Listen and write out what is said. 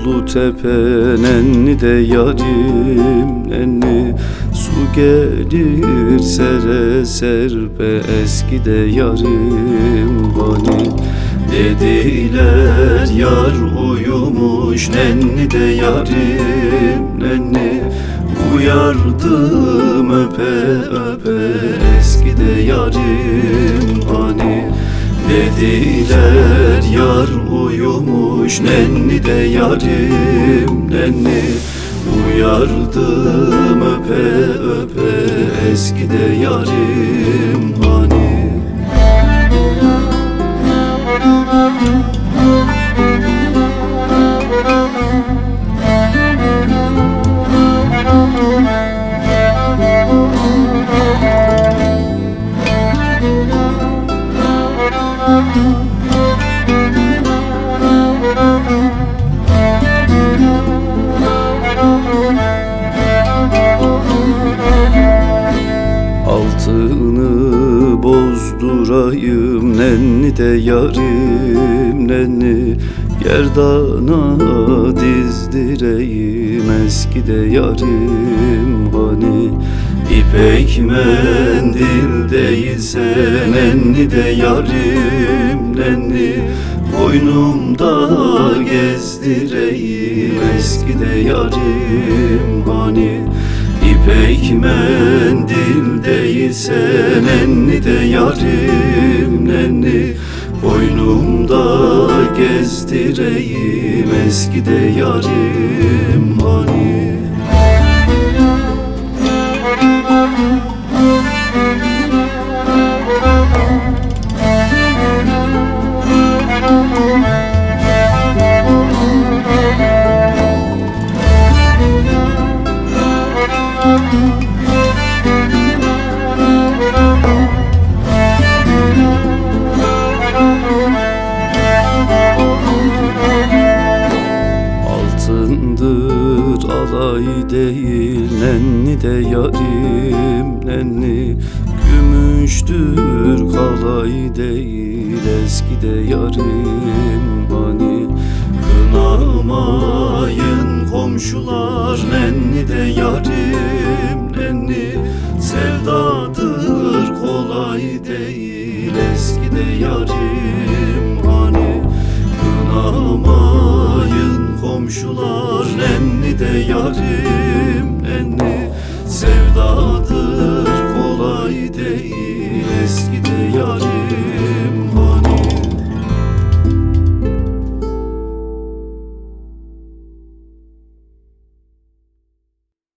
Ulu tepe nenni de yarim nenni, su gelir sere serpe eski de yarim hani. Dediler yar uyumuş nenni de yarim nenni, uyardım öpe öpe eski de yarim hani. Dediler yar uyumuş nenni de yarim nenni, uyardım öpe öpe eski de yarim hani. Altını bozdurayım nenni de yarim nenni, gerdana dizdireyim eski de yarim hani. İpek mendil değilse nenni de yarim nenni, boynumda gezdireyim eski de yarim hani. İpek mendil değilse nenni de yarim nenni, boynumda gezdireyim eski de yarim hani. Altındır alay değil nenni de yarim nenni, gümüştür kalay değil eski de yarim hani. Kınamayın komşular nenni de yarim nenni, sevdadır kolay değil eski de yarim hani. Kınamayın komşular nenni de yarim nenni, sevdadır kolay değil eski de yarim.